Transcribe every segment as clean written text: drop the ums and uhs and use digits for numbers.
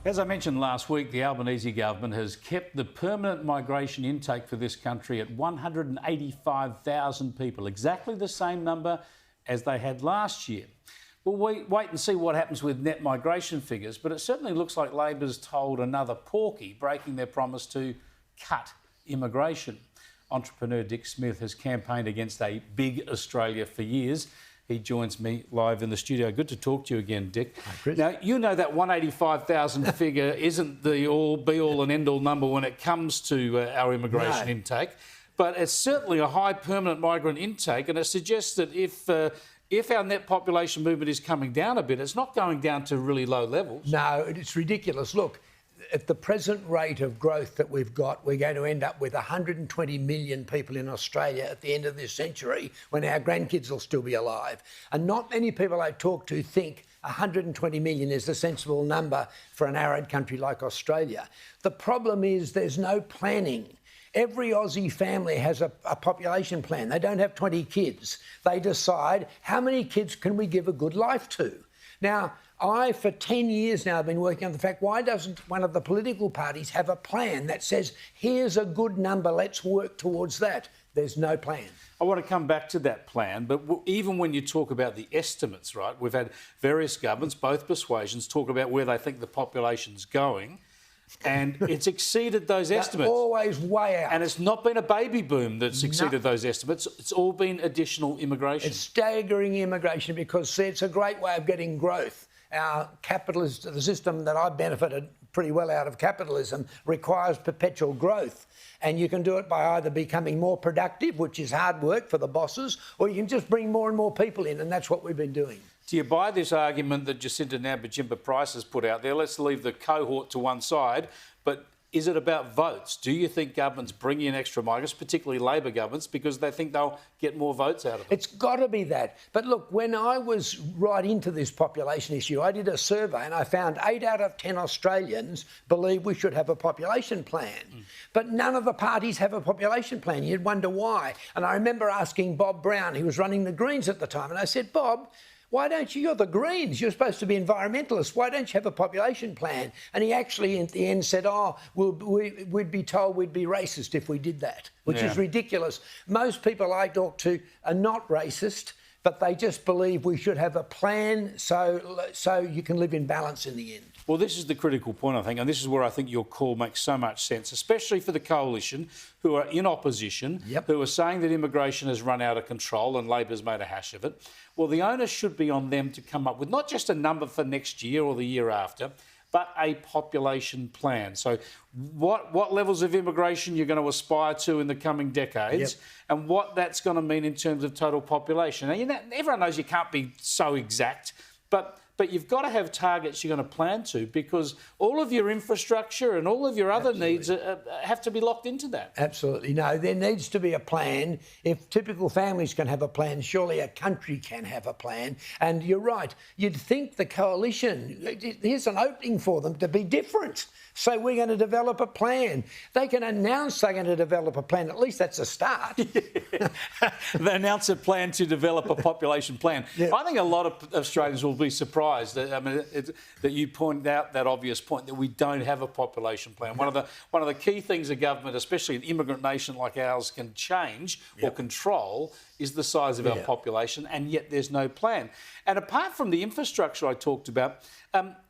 As I mentioned last week, the Albanese government has kept the permanent migration intake for this country at 185,000 people, exactly the same number as they had last year. We'll wait and see what happens with net migration figures, but it certainly looks like Labor's told another porky, breaking their promise to cut immigration. Entrepreneur Dick Smith has campaigned against a big Australia for years. He joins me live in the studio. Good to talk to you again, Dick. Hi, Chris. Now, you know that 185,000 figure isn't the be-all and end-all number when it comes to our immigration intake, but it's certainly a high permanent migrant intake, and it suggests that if our net population movement is coming down a bit, it's not going down to really low levels. No, it's ridiculous. Look, at the present rate of growth that we've got, we're going to end up with 120 million people in Australia at the end of this century when our grandkids will still be alive. And not many people I talk to think 120 million is a sensible number for an arid country like Australia. The problem is there's no planning. Every Aussie family has a population plan. They don't have 20 kids. They decide how many kids can we give a good life to. Now, for 10 years now, have been working on the fact, why doesn't one of the political parties have a plan that says, here's a good number, let's work towards that? There's no plan. I want to come back to that plan, but even when you talk about the estimates, right, we've had various governments, both persuasions, talk about where they think the population's going, and it's exceeded those estimates. Always way out. And it's not been a baby boom that's exceeded those estimates. It's all been additional immigration. It's staggering immigration because, see, it's a great way of getting growth. Our capitalist, the system that I've benefited pretty well out of capitalism, requires perpetual growth. And you can do it by either becoming more productive, which is hard work for the bosses, or you can just bring more and more people in, and that's what we've been doing. Do you buy this argument that Jacinta Nampijinpa-Price has put out there? Let's leave the cohort to one side, but is it about votes? Do you think governments bring in extra migrants, particularly Labor governments, because they think they'll get more votes out of them? It's got to be that. But look, when I was right into this population issue, I did a survey and I found 8 out of 10 Australians believe we should have a population plan. But none of the parties have a population plan. You'd wonder why. And I remember asking Bob Brown, he was running the Greens at the time, and I said, Bob, why don't you? You're the Greens. You're supposed to be environmentalists. Why don't you have a population plan? And he actually, at the end, said, we'd be told we'd be racist if we did that, which is ridiculous. Most people I talk to are not racist, but they just believe we should have a plan so you can live in balance in the end. Well, this is the critical point, I think, and this is where I think your call makes so much sense, especially for the coalition who are in opposition, who are saying that immigration has run out of control and Labor's made a hash of it. Well, the onus should be on them to come up with not just a number for next year or the year after, but a population plan. So what levels of immigration you're going to aspire to in the coming decades and what that's going to mean in terms of total population. Now, everyone knows you can't be so exact, but you've got to have targets you're going to plan to, because all of your infrastructure and all of your other needs have to be locked into that. Absolutely. No, there needs to be a plan. If typical families can have a plan, surely a country can have a plan. And you're right. You'd think the coalition, here's an opening for them to be different. So we're going to develop a plan. They can announce they're going to develop a plan. At least that's a start. They announce a plan to develop a population plan. I think a lot of Australians will be surprised that you point out that obvious point that we don't have a population plan. One of the key things a government, especially an immigrant nation like ours, can change or control is the size of our population, and yet there's no plan. And apart from the infrastructure I talked about,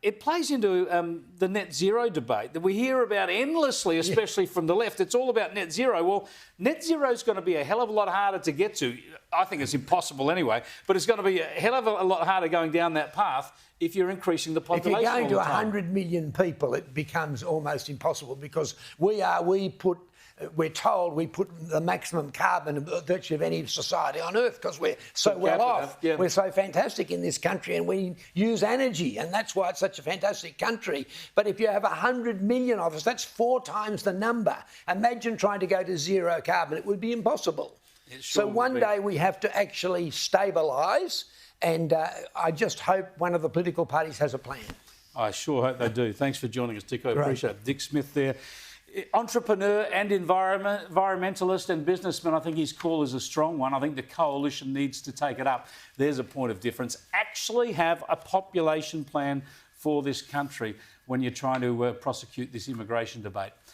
it plays into the net zero debate that we hear about endlessly, especially from the left. It's all about net zero. Well, net zero is going to be a hell of a lot harder to get to. I think it's impossible anyway, but it's going to be a hell of a lot harder going down that path if you're increasing the population. If you're going to 100 million people, it becomes almost impossible, because we're told we put the maximum carbon of virtually of any society on earth because we're so well off. We're so fantastic in this country and we use energy, and that's why it's such a fantastic country. But if you have 100 million of us, that's 4 times the number. Imagine trying to go to zero carbon. It would be impossible. So one day we have to actually stabilise, and I just hope one of the political parties has a plan. I sure hope they do. Thanks for joining us, Dick. I appreciate it. Dick Smith there. Entrepreneur and environmentalist and businessman. I think his call is a strong one. I think the coalition needs to take it up. There's a point of difference. Actually have a population plan for this country. when you're trying to prosecute this immigration debate.